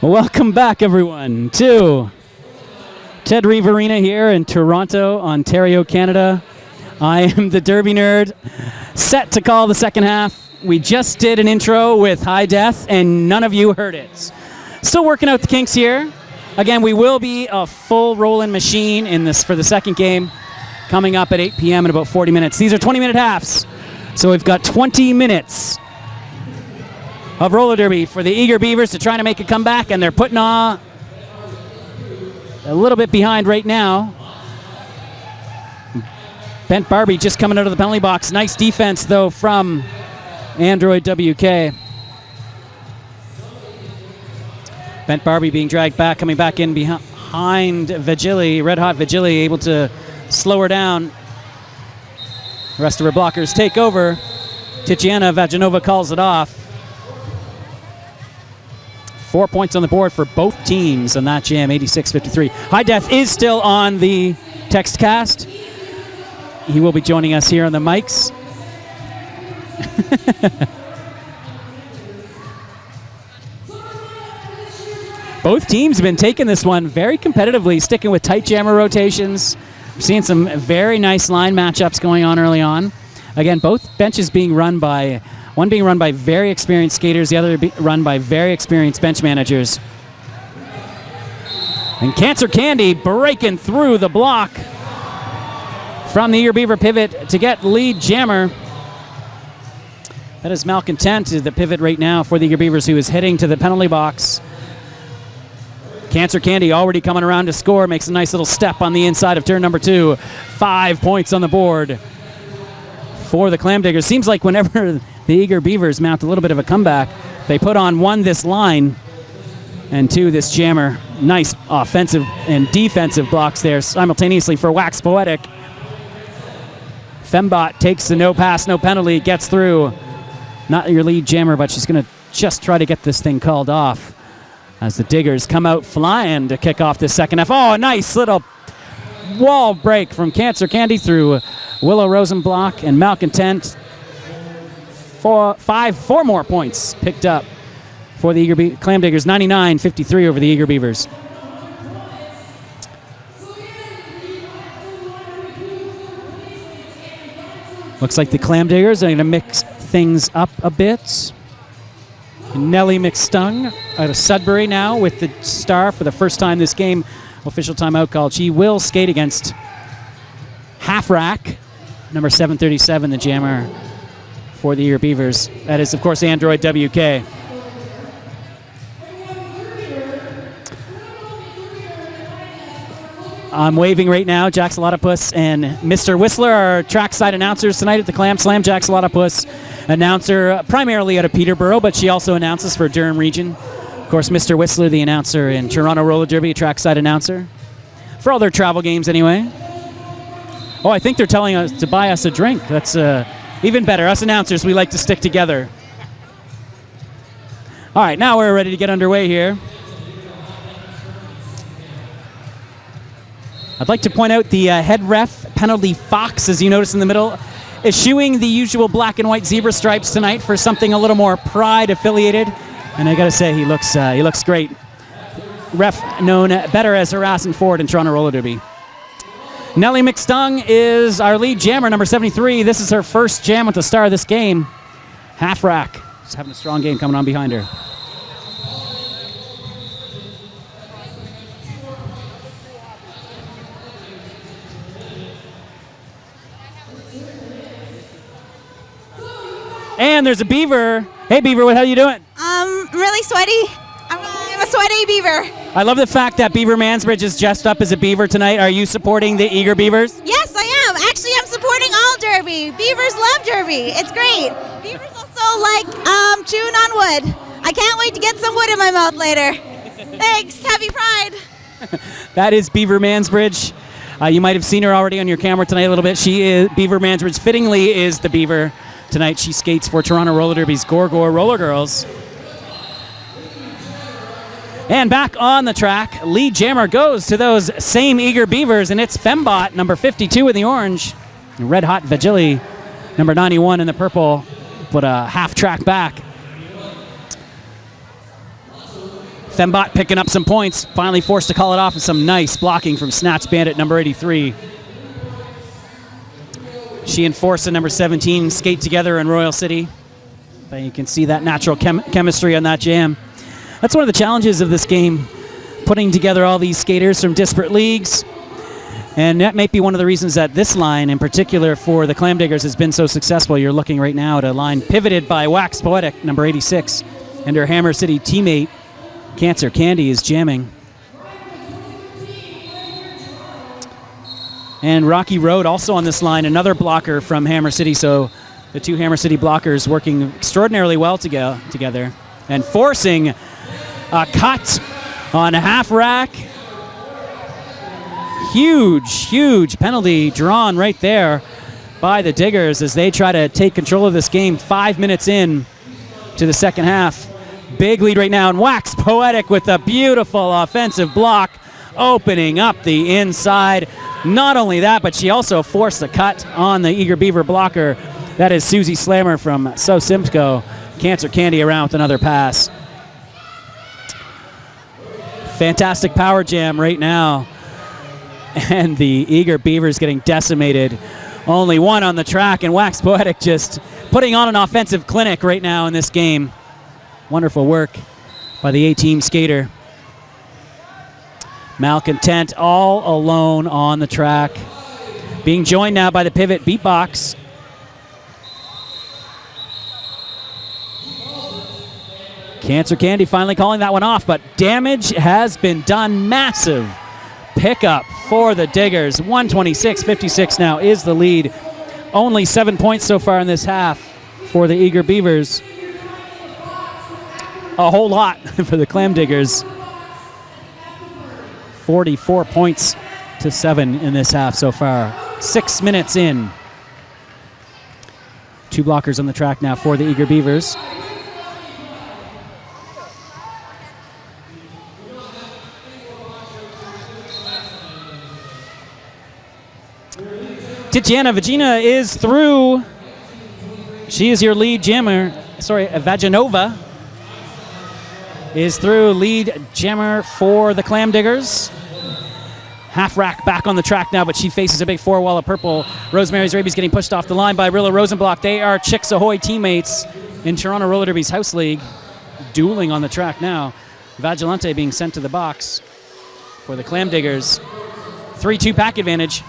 Welcome back, everyone, to Ted Reeve Arena here in Toronto, Ontario, Canada. I am the Derby Nerd, set to call the second half. We just did an intro with High Death, and none of you heard it. Still working out the kinks here. Again, we will be a full rolling machine in this for the second game, coming up at 8 p.m. in about 40 minutes. These are 20-minute halves, so we've got 20 minutes of roller derby for the eager Beavers to try to make a comeback, and they're putting on a little bit behind right now. Bent Barbie just coming out of the penalty box. Nice defense, though, from Android WK. Bent Barbie being dragged back, coming back in behind Vagile, Red Hot Vagile, able to slow her down. The rest of her blockers take over. Titiana Vaginova calls it off. 4 points on the board for both teams on that jam, 86-53. High Death is still on the text cast. He will be joining us here on the mics. Both teams have been taking this one very competitively, sticking with tight jammer rotations. We're seeing some very nice line matchups going on early on. Again, both benches being run by one being run by very experienced skaters, the other run by very experienced bench managers. And Cancer Candy breaking through the block from the Eager Beaver pivot to get lead jammer. That is Malcontent, the pivot right now for the Eager Beavers, who is heading to the penalty box. Cancer Candy already coming around to score, makes a nice little step on the inside of turn number 2. 5 points on the board for the Clam Diggers. Seems like whenever the Eager Beavers mount a little bit of a comeback, they put on 1, this line, and 2, this jammer. Nice offensive and defensive blocks there simultaneously for Wax Poetic. Fembot takes the no pass, no penalty, gets through. Not your lead jammer, but she's going to just try to get this thing called off as the Diggers come out flying to kick off this second half. Oh, a nice little wall break from Cancer Candy through Willow Rosenblock and Malcontent. 4 more points picked up for the Clam Diggers. 99-53 over the Eager Beavers. Looks like the Clam Diggers are going to mix things up a bit. Nellie McStung out of Sudbury now with the star for the first time this game. Official timeout called. She will skate against Half Rack, number 737, the jammer for the Eager Beavers. That is, of course, Android WK. I'm waving right now. Jaxalotopus and Mr. Whistler are trackside announcers tonight at the Clam Slam. Jaxalotopus, announcer primarily out of Peterborough, but she also announces for Durham region. Of course, Mr. Whistler, the announcer in Toronto Roller Derby, a trackside announcer. For all their travel games anyway. Oh, I think they're telling us to buy us a drink. That's even better. Us announcers, we like to stick together. All right, now we're ready to get underway here. I'd like to point out the head ref, Penalty Fox, as you notice in the middle, eschewing the usual black and white zebra stripes tonight for something a little more Pride affiliated. And I got to say, he looks great. Ref known better as Harrison Ford in Toronto Roller Derby. Nellie McStung is our lead jammer, number 73. This is her first jam with the star of this game. Half Rack. She's having a strong game coming on behind her. And there's a Beaver. Hey, Beaver, what the hell are you doing? Really sweaty. I'm a sweaty Beaver. I love the fact that Beaver Mansbridge is dressed up as a Beaver tonight. Are you supporting the Eager Beavers? Yes, I am. Actually, I'm supporting all Derby. Beavers love Derby. It's great. Beavers also like chewing on wood. I can't wait to get some wood in my mouth later. Thanks. Happy Pride. That is Beaver Mansbridge. You might have seen her already on your camera tonight a little bit. She is Beaver Mansbridge. Fittingly is the Beaver. Tonight she skates for Toronto Roller Derby's Rollergirls. And back on the track, lead jammer goes to those same Eager Beavers, and it's Fembot, number 52 in the orange. Red Hot Vagile, number 91 in the purple, but a half track back. Fembot picking up some points, finally forced to call it off with some nice blocking from Snatch Bandit number 83. She and Forza number 17 skate together in Royal City. But you can see that natural chemistry on that jam. That's one of the challenges of this game, putting together all these skaters from disparate leagues. And that might be one of the reasons that this line in particular for the Clam Diggers has been so successful. You're looking right now at a line pivoted by Wax Poetic, number 86, and her Hammer City teammate, Cancer Candy, is jamming. And Rocky Road also on this line, another blocker from Hammer City. So the two Hammer City blockers working extraordinarily well together and forcing a cut on half rack. Huge penalty drawn right there by the Diggers as they try to take control of this game 5 minutes in to the second half. Big lead right now, and Wax Poetic with a beautiful offensive block opening up the inside. Not only that, but she also forced a cut on the Eager Beaver blocker. That is Susie Slammer from So Simcoe. Cancer Candy around with another pass. Fantastic power jam right now. And the Eager Beavers getting decimated. Only one on the track, and Wax Poetic just putting on an offensive clinic right now in this game. Wonderful work by the A-team skater. Malcontent all alone on the track. Being joined now by the pivot Beatbox. Cancer Candy finally calling that one off, but damage has been done. Massive pickup for the Diggers. 126-56 now is the lead. Only 7 points so far in this half for the Eager Beavers. A whole lot for the Clam Diggers. 44 points to 7 in this half so far. 6 minutes in. Two blockers on the track now for the Eager Beavers. Titiana Vagina is through. She is your lead jammer. Sorry, Vaginova is through, lead jammer for the Clam Diggers. Half rack back on the track now, but she faces a big four wall of purple. Rosemary's Rabies getting pushed off the line by Rilla Rosenblock. They are Chicks Ahoy teammates in Toronto Roller Derby's House League. Dueling on the track now. Vagilante being sent to the box for the Clam Diggers. 3-2 pack advantage.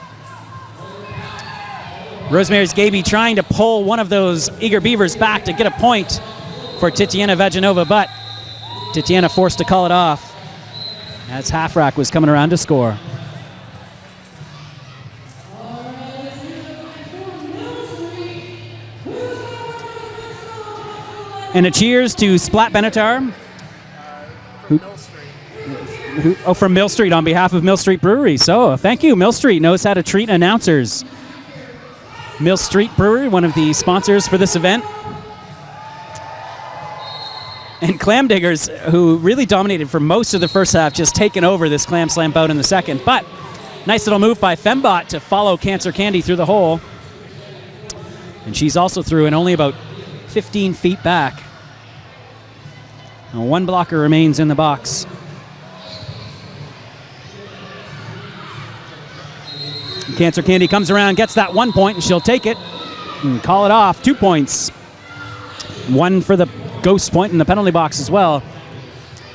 Rosemary's Gaby trying to pull one of those Eager Beavers back to get a point for Titiana Vaginova, but Titiana forced to call it off as Half Rack was coming around to score. And a cheers to Splat Benatar. From Mill Street on behalf of Mill Street Brewery. So thank you. Mill Street knows how to treat announcers. Mill Street Brewery, one of the sponsors for this event. And Clam Diggers, who really dominated for most of the first half, just taking over this Clam Slam bout in the second. But nice little move by Fembot to follow Cancer Candy through the hole. And she's also through and only about 15 feet back. And one blocker remains in the box. Cancer Candy comes around, gets that 1 point, and she'll take it and call it off. 2 points. One for the ghost point in the penalty box as well.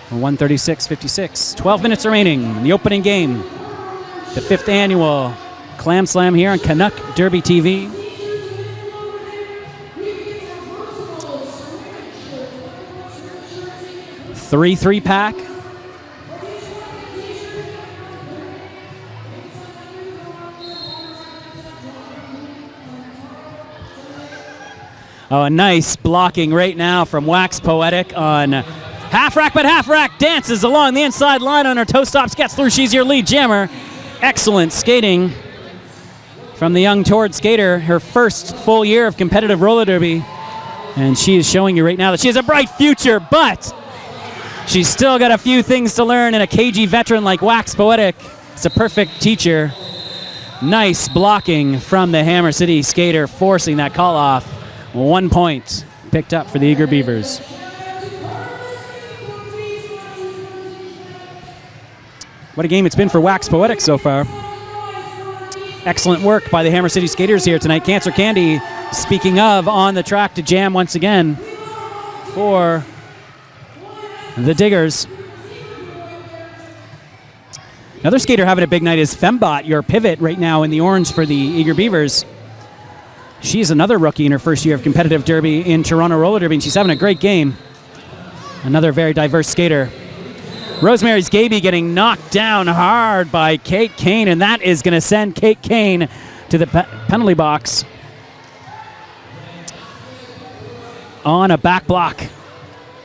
136-56. 12 minutes remaining in the opening game. The 5th annual Clam Slam here on Canuck Derby TV. Three pack. Oh, a nice blocking right now from Wax Poetic on Half Rack, but Half Rack dances along the inside line on her toe stops, gets through. She's your lead jammer. Excellent skating from the young ToRD skater, her first full year of competitive roller derby. And she is showing you right now that she has a bright future, but she's still got a few things to learn, and a KG veteran like Wax Poetic is a perfect teacher. Nice blocking from the Hammer City skater, forcing that call off. 1 point picked up for the Eager Beavers. What a game it's been for Wax Poetic so far. Excellent work by the Hammer City Skaters here tonight. Cancer Candy, speaking of, on the track to jam once again for the Diggers. Another skater having a big night is Fembot, your pivot right now in the orange for the Eager Beavers. She's another rookie in her first year of competitive derby in Toronto Roller Derby, and she's having a great game. Another very diverse skater. Rosemary's Gaby getting knocked down hard by Kate Kane, and that is going to send Kate Kane to the penalty box on a back block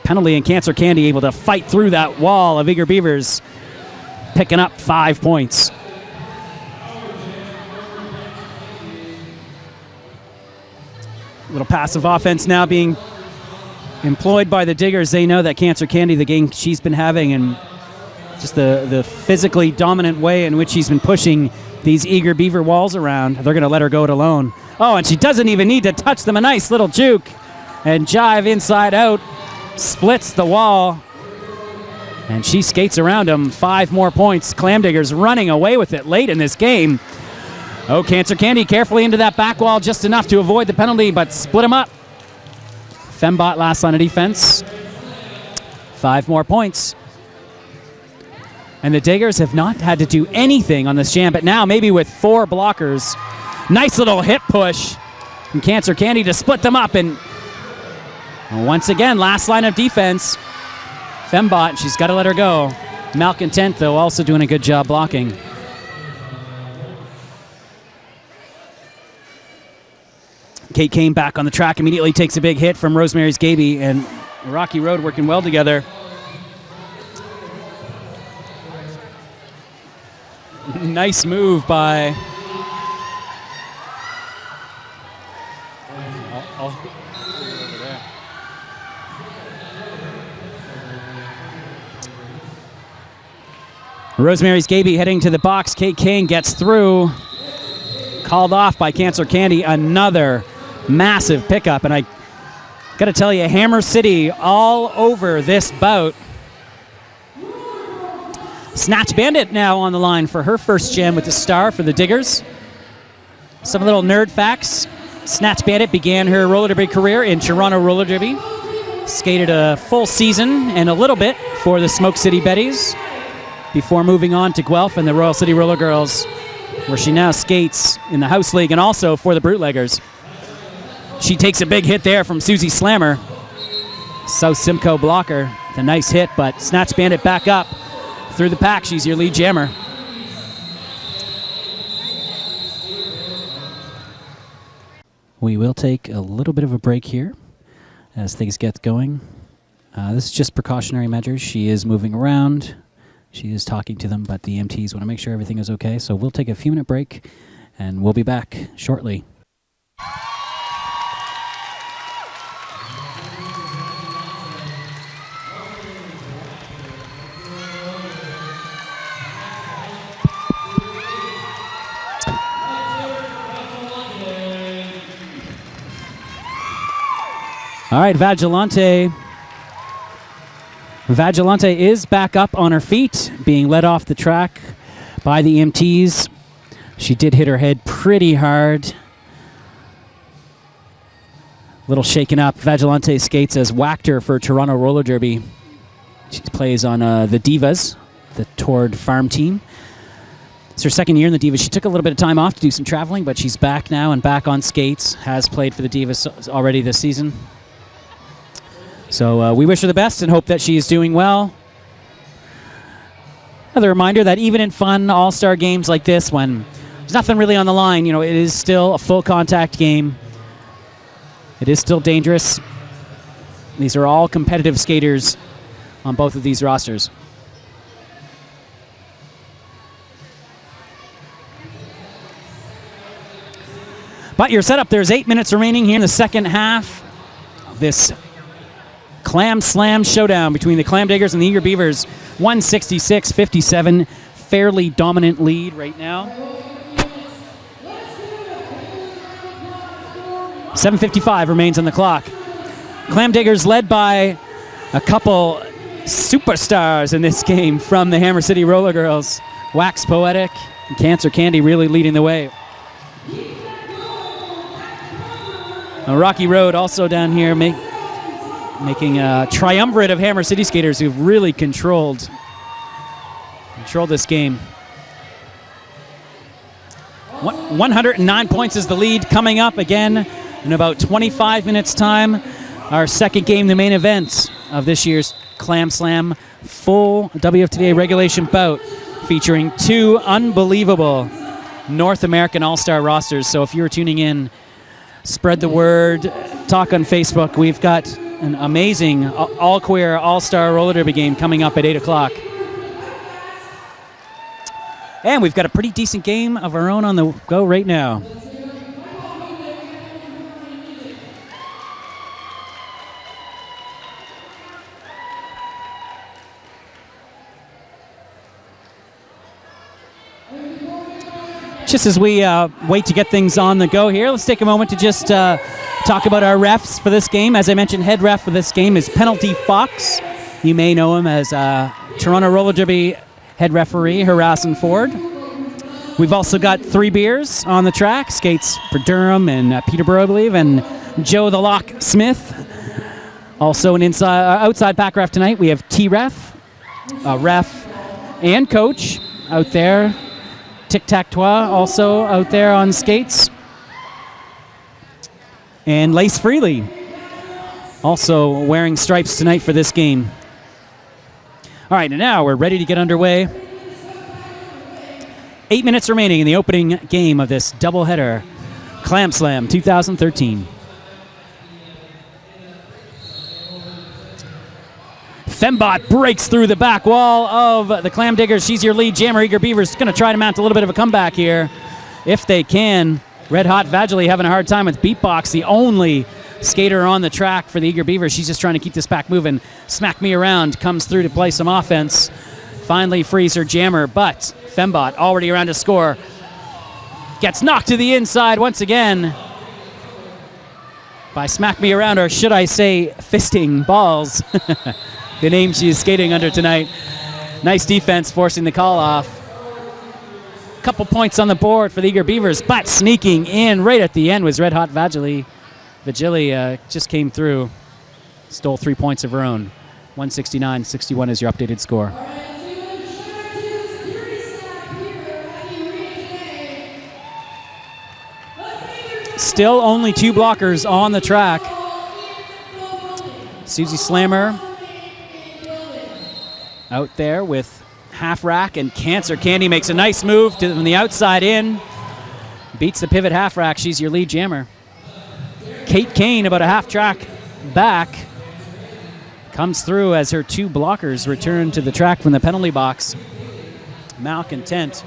penalty, and Cancer Candy able to fight through that wall of Eager Beavers, picking up 5 points. Little passive offense now being employed by the Diggers. They know that Cancer Candy, the game she's been having, and just the physically dominant way in which she's been pushing these Eager Beaver walls around, they're going to let her go it alone. Oh, and she doesn't even need to touch them. A nice little juke and jive inside out, splits the wall, and she skates around them. 5 more points. Clam Diggers running away with it late in this game. Oh, Cancer Candy carefully into that back wall, just enough to avoid the penalty, but split them up. Fembot last line of defense. 5 more points. And the Diggers have not had to do anything on this jam, but now maybe with 4 blockers. Nice little hip push from Cancer Candy to split them up. And once again, last line of defense. Fembot, she's got to let her go. Malcontent, though, also doing a good job blocking. Kate Kane back on the track, immediately takes a big hit from Rosemary's Gaby, and Rocky Road working well together. Nice move by... Rosemary's Gaby heading to the box. Kate Kane gets through. Called off by Cancer Candy. Another massive pickup. And I got to tell you, Hammer City all over this bout. Snatch Bandit now on the line for her first jam with the star for the Diggers. Some little nerd facts. Snatch Bandit began her roller derby career in Toronto Roller Derby. Skated a full season and a little bit for the Smoke City Betties before moving on to Guelph and the Royal City Rollergirls, where she now skates in the House League and also for the Bootleggers. She takes a big hit there from Susie Slammer. South Simcoe blocker. The nice hit, but Snatch Bandit back up through the pack. She's your lead jammer. We will take a little bit of a break here as things get going. This is just precautionary measures. She is moving around. She is talking to them, but the EMTs want to make sure everything is okay. So we'll take a few-minute break, and we'll be back shortly. All right, Vagilante is back up on her feet, being led off the track by the EMTs. She did hit her head pretty hard. Little shaken up. Vagilante skates as Whackter for Toronto Roller Derby. She plays on the Divas, the ToRD farm team. It's her second year in the Divas. She took a little bit of time off to do some traveling, but she's back now and back on skates. Has played for the Divas already this season. So we wish her the best and hope that she is doing well. Another reminder that even in fun all-star games like this, when there's nothing really on the line, it is still a full contact game. It is still dangerous. These are all competitive skaters on both of these rosters. But your setup, there's 8 minutes remaining here in the second half of this Clam Slam showdown between the Clam Diggers and the Eager Beavers. 166-57, fairly dominant lead right now. 7:55 remains on the clock. Clam Diggers led by a couple superstars in this game from the Hammer City Rollergirls. Wax Poetic and Cancer Candy really leading the way. Now, Rocky Road also down here making a triumvirate of Hammer City skaters who've really controlled this game. 109 points is the lead. Coming up again in about 25 minutes time, our second game, the main event of this year's Clam Slam full WFTDA regulation bout, featuring two unbelievable North American all-star rosters. So if you're tuning in, spread the word, talk on Facebook. We've got an amazing all-queer, all-star roller derby game coming up at 8 o'clock. And we've got a pretty decent game of our own on the go right now. Just as we wait to get things on the go here, let's take a moment to just talk about our refs for this game. As I mentioned, head ref for this game is Penalty Fox. You may know him as Toronto Roller Derby head referee Harrison Ford. We've also got 3 beers on the track, skates for Durham and Peterborough, I believe, and Joe the Lock Smith. Also an outside pack ref tonight. We have T-Ref, ref, and coach out there. Tic-Tac-Toe also out there on skates. And Lace Freely also wearing stripes tonight for this game. All right, and now we're ready to get underway. 8 minutes remaining in the opening game of this doubleheader, Clam Slam 2013. Fembot breaks through the back wall of the Clam Diggers. She's your lead jammer. Eager Beavers going to try to mount a little bit of a comeback here, if they can. Red Hot Vagine having a hard time with Beatbox, the only skater on the track for the Eager Beavers. She's just trying to keep this pack moving. Smack Me Around comes through to play some offense. Finally frees her jammer, but Fembot already around to score. Gets knocked to the inside once again by Smack Me Around, or should I say Fisting Balls. The name she's skating under tonight. Nice defense forcing the call off. Couple points on the board for the Eager Beavers, but sneaking in right at the end was Red Hot Vagile. Vagile just came through, stole 3 points of her own. 169-61 is your updated score. Still only 2 blockers on the track. Susie Slammer out there with half rack, and Cancer Candy makes a nice move from the outside in. Beats the pivot half rack. She's your lead jammer. Kate Kane, about a half track back, comes through as her 2 blockers return to the track from the penalty box. Malcontent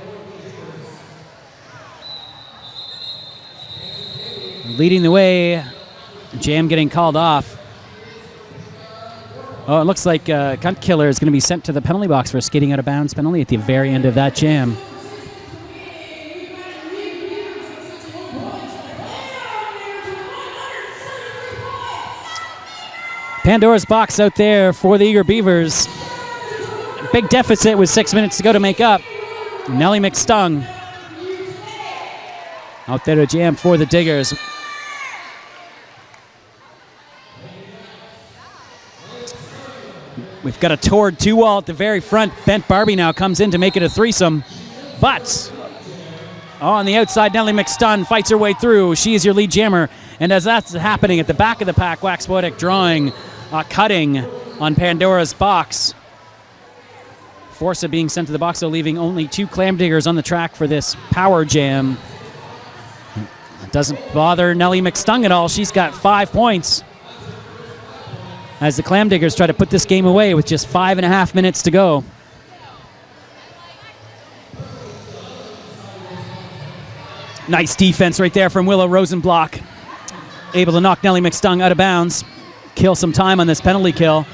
leading the way. Jam getting called off. Oh, it looks like Cunt Killer is going to be sent to the penalty box for a skating out of bounds penalty at the very end of that jam. Pandora's Box out there for the Eager Beavers. Big deficit with 6 minutes to go to make up. Nellie McStung out there to jam for the Diggers. We've got a ToRD 2-wall at the very front. Bent Barbie now comes in to make it a threesome. But on the outside, Nellie McStun fights her way through. She is your lead jammer. And as that's happening at the back of the pack, Wax Poetic drawing, cutting on Pandora's Box. Forza being sent to the box, so leaving only 2 Clam Diggers on the track for this power jam. It doesn't bother Nellie McStung at all. She's got 5 points as the Clam Diggers try to put this game away with just 5.5 minutes to go. Nice defense right there from Willow Rosenblock. Able to knock Nellie McStung out of bounds. Kill some time on this penalty kill.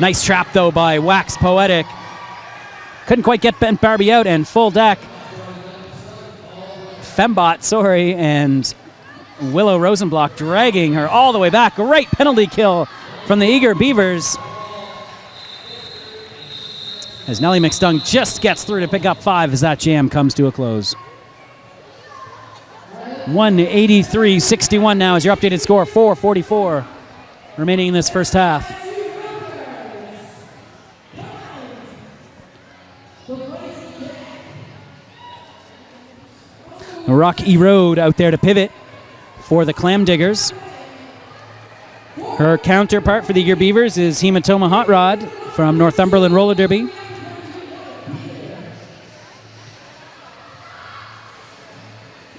Nice trap, though, by Wax Poetic. Couldn't quite get Bent Barbie out, and full deck. Fembot, and Willow Rosenblock dragging her all the way back. Great penalty kill from the Eager Beavers. as Nellie McStung just gets through to pick up 5 as that jam comes to a close. 183-61 now is your updated score, 4:44 remaining in this first half. Rocky Road out there to pivot for the Clam Diggers. Her counterpart for the Eager Beavers is Hematoma Hot Rod from Northumberland Roller Derby.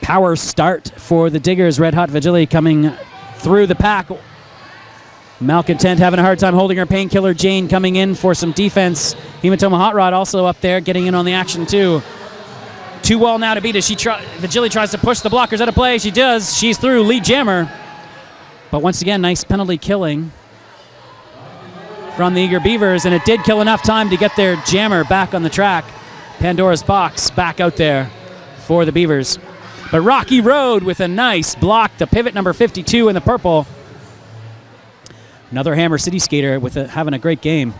Power start for the Diggers. Red Hot Vagile coming through the pack. Malcontent having a hard time holding her. Painkiller Jane coming in for some defense. Hematoma Hot Rod also up there getting in on the action too. 2-wall now to beat as Vagile tries to push the blockers out of play. She does. She's through. Lead jammer. But once again, nice penalty killing from the Eager Beavers, and it did kill enough time to get their jammer back on the track. Pandora's Box back out there for the Beavers. But Rocky Road with a nice block, the pivot number 52 in the purple. Another Hammer City skater with having a great game.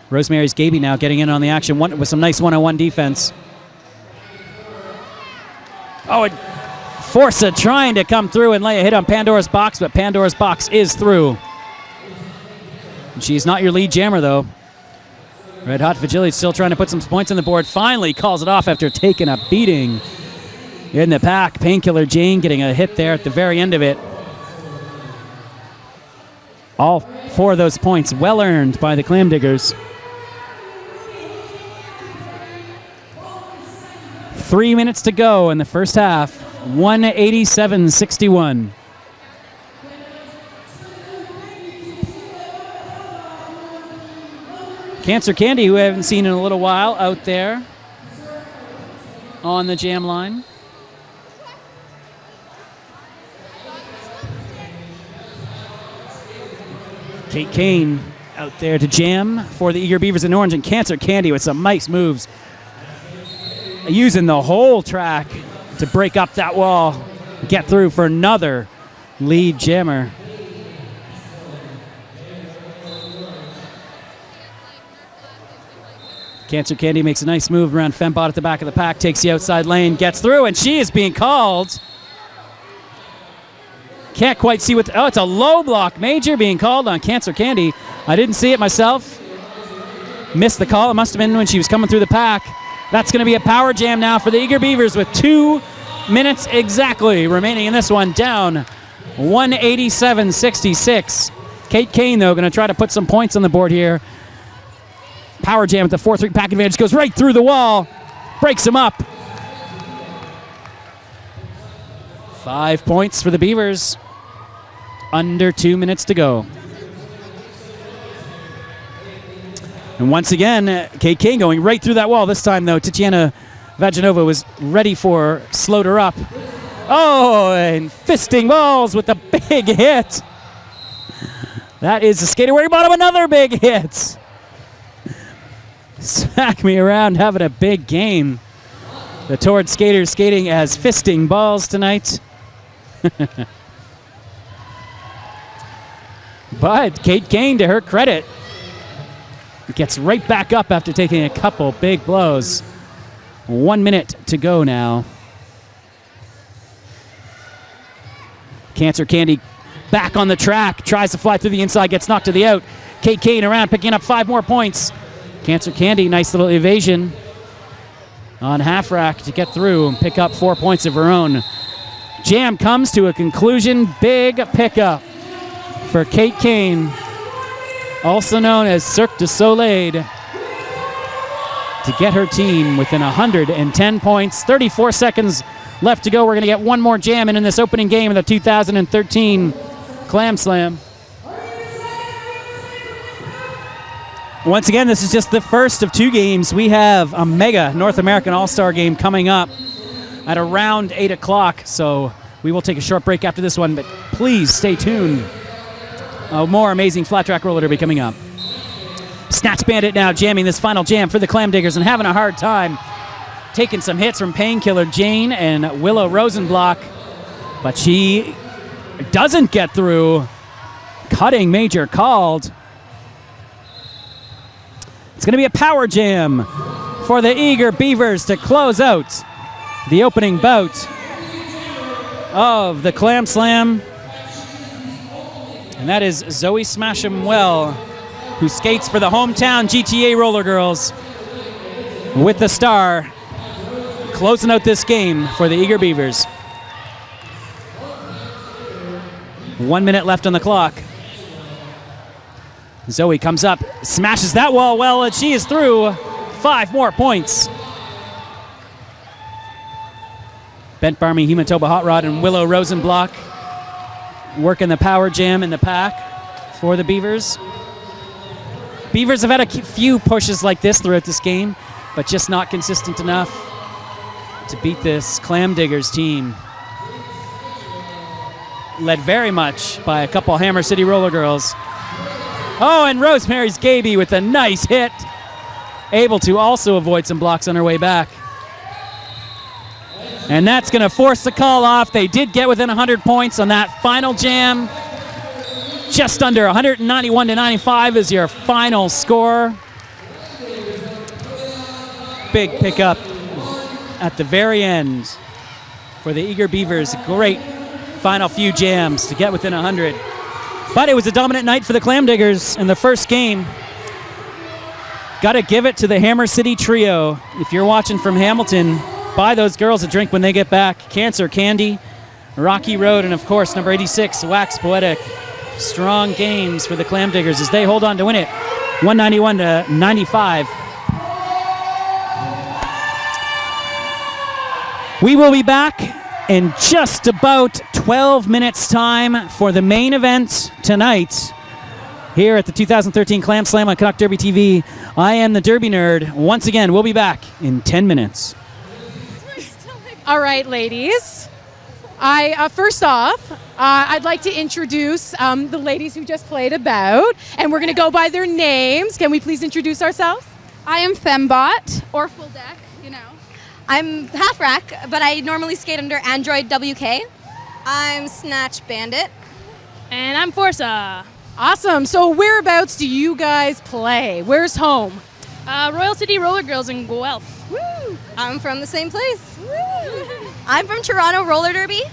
Rosemary's Gaby now getting in on the action with some nice one-on-one defense. Oh, and Forza trying to come through and lay a hit on Pandora's Box, but Pandora's Box is through. She's not your lead jammer, though. Red Hot Vagile still trying to put some points on the board. Finally calls it off after taking a beating in the pack. Painkiller Jane getting a hit there at the very end of it. All 4 of those points well earned by the Clam Diggers. 3 minutes to go in the first half. 187-61. Cancer Candy, who I haven't seen in a little while, out there on the jam line. Kate Kane out there to jam for the Eager Beavers in orange, and Cancer Candy with some nice moves. Using the whole track to break up that wall, get through for another lead jammer. Cancer Candy makes a nice move around Fembot at the back of the pack, takes the outside lane, gets through, and she is being called. Can't quite see what, it's a low block major being called on Cancer Candy. I didn't see it myself. Missed the call. It must have been when she was coming through the pack. That's going to be a power jam now for the Eager Beavers with 2 minutes exactly remaining in this one, down 187-66. Kate Kane, though, going to try to put some points on the board here. Power jam with the 4-3 pack advantage, goes right through the wall, breaks him up. 5 points for the Beavers. Under 2 minutes to go. And once again, Kate Kane going right through that wall. This time, though, Tatiana Vaginova was ready for her, slowed her up. Oh, and fisting balls with a big hit. That is the skater wearing bottom, another big hit. Smack Me Around having a big game. The ToRD skaters skating as fisting balls tonight. But Kate Kane, to her credit, gets right back up after taking a couple big blows. 1 minute to go now. Cancer Candy back on the track, tries to fly through the inside, gets knocked to the out. Kate Kane around, picking up 5 more points. Cancer Candy, nice little evasion on half rack to get through and pick up 4 points of her own. Jam comes to a conclusion. Big pickup for Kate Kane, also known as Cirque du Soleil, to get her team within 110 points. 34 seconds left to go. We're going to get one more jam in this opening game of the 2013 Clam Slam. Once again, this is just the first of 2 games. We have a mega North American All-Star game coming up at around 8 o'clock, so we will take a short break after this one, but please stay tuned. More amazing flat track roller derby coming up. Snatch Bandit now jamming this final jam for the Clam Diggers and having a hard time taking some hits from Painkiller Jane and Willow Rosenblock, but she doesn't get through. Cutting major called. It's going to be a power jam for the eager Beavers to close out the opening bout of the Clam Slam. And that is Zoe Smasham-Well, who skates for the hometown GTA Rollergirls with the star, closing out this game for the eager Beavers. 1 minute left on the clock. Zoe comes up, smashes that wall well, and she is through. 5 more points. Bent Barmy, Hematoba Hot Rod, and Willow Rosenblock working the power jam in the pack for the Beavers. Beavers have had a few pushes like this throughout this game, but just not consistent enough to beat this Clam Diggers team. Led very much by a couple Hammer City Roller Girls. Oh, and Rosemary's Gaby with a nice hit. Able to also avoid some blocks on her way back. And that's going to force the call off. They did get within 100 points on that final jam. Just under 191 to 95 is your final score. Big pickup at the very end for the eager Beavers. Great final few jams to get within 100. But it was a dominant night for the Clam Diggers in the first game. Got to give it to the Hammer City Trio. If you're watching from Hamilton, buy those girls a drink when they get back. Cancer Candy, Rocky Road, and of course number 86, Wax Poetic. Strong games for the Clam Diggers as they hold on to win it 191 to 95. We will be back in just about 12 minutes time for the main event tonight here at the 2013 Clam Slam on Canuck Derby TV. I am the Derby Nerd. Once again, we'll be back in 10 minutes. All right, ladies. First off, I'd like to introduce the ladies who just played a bout, and we're going to go by their names. Can we please introduce ourselves? I am Fembot, or Full Deck, you know. I'm half rack, but I normally skate under Android WK. I'm Snatch Bandit. And I'm Forza. Awesome. So whereabouts do you guys play? Where's home? Royal City Rollergirls in Guelph. Woo! I'm from the same place. Woo! I'm from Toronto Roller Derby.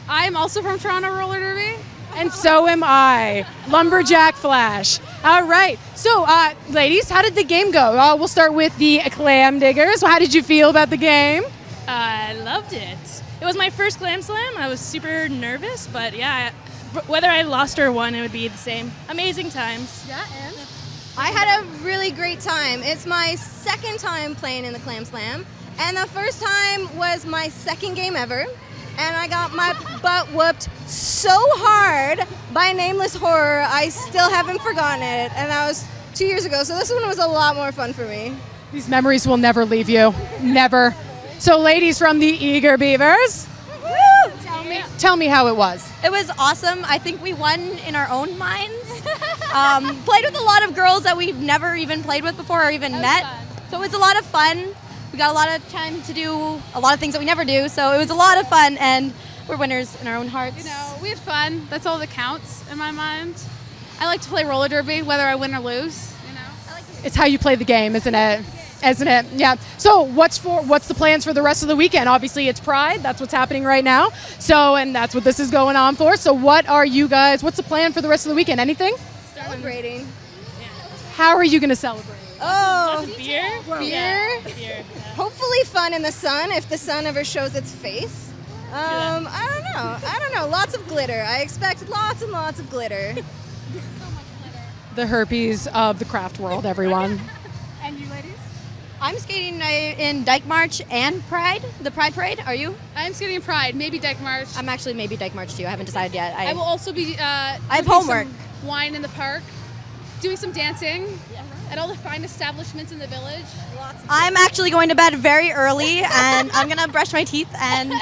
I'm also from Toronto Roller Derby. And so am I. Lumberjack Flash. All right. So, ladies, how did the game go? We'll start with the Clam Diggers. How did you feel about the game? I loved it. It was my first Clam Slam. I was super nervous, but yeah, whether I lost or won, it would be the same. Amazing times. Yeah, and? I had a really great time. It's my second time playing in the Clam Slam, and the first time was my second game ever, and I got my butt whooped so hard by Nameless Horror, I still haven't forgotten it, and that was 2 years ago, so this one was a lot more fun for me. These memories will never leave you. Never. So, ladies from the Eager Beavers, Woo! tell me how it was. It was awesome. I think we won in our own minds. Played with a lot of girls that we've never even played with before or even met. So it was a lot of fun. We got a lot of time to do a lot of things that we never do. So it was a lot of fun, and we're winners in our own hearts. You know, we had fun. That's all that counts in my mind. I like to play roller derby, whether I win or lose. You know, It's how you play the game, isn't it? Isn't it? Yeah. So what's the plans for the rest of the weekend? Obviously, it's Pride. That's what's happening right now. So, and that's what this is going on for. So what's the plan for the rest of the weekend? Anything? Celebrating. How are you going to celebrate? Oh, beer. beer. Beer. Hopefully fun in the sun, if the sun ever shows its face. I don't know. Lots of glitter. I expect lots and lots of glitter. The herpes of the craft world, everyone. And you ladies? I'm skating in Dyke March and Pride, the Pride Parade. Are you? I'm skating in Pride, maybe Dyke March. I'm actually maybe Dyke March too. I haven't decided yet. I will also be I have homework. Some wine in the park, doing some dancing at all the fine establishments in the village. I'm actually going to bed very early, and I'm gonna brush my teeth. And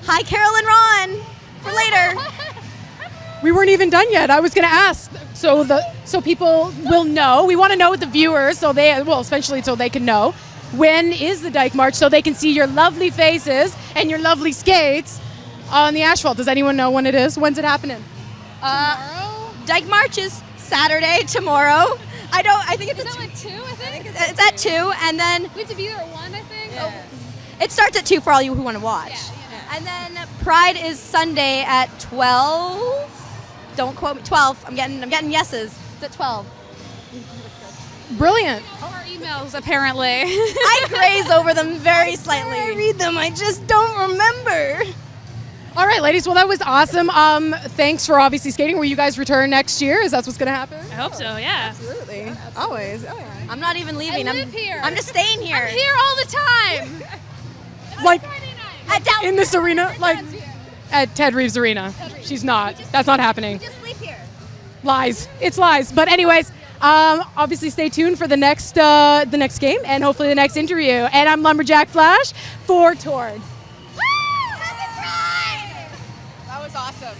hi, Carol and Ron, for later. We weren't even done yet. I was going to ask, so people will know. We want to know with the viewers, especially so they can know. When is the Dyke March, so they can see your lovely faces and your lovely skates on the asphalt? Does anyone know when it is? When's it happening? Tomorrow? Dyke March is Saturday, tomorrow. I think it's Is that like 2, I think? it's at 2, and then We have to be there at 1, I think. oh, it starts at 2 for all you who want to watch. And then Pride is Sunday at 12. Don't quote me. 12. I'm getting yeses. It's at 12. Brilliant. Our emails, apparently. I graze over them very slightly. I read them. I just don't remember. All right, ladies. Well, that was awesome. Thanks for obviously skating. Will you guys return next year? Is that what's going to happen? I hope so, yeah. Absolutely. Always. Oh, yeah. I'm not even leaving. I live here. I'm just staying here. I'm here all the time. Like Friday night. At Down. in this arena, like Dad's here. at Ted Reeves Arena. She's not. That's not happening. Just sleep here. Lies. It's lies. But anyways, obviously stay tuned for the next game and hopefully the next interview. And I'm Lumberjack Flash for ToRD. Happy Pride! That was awesome.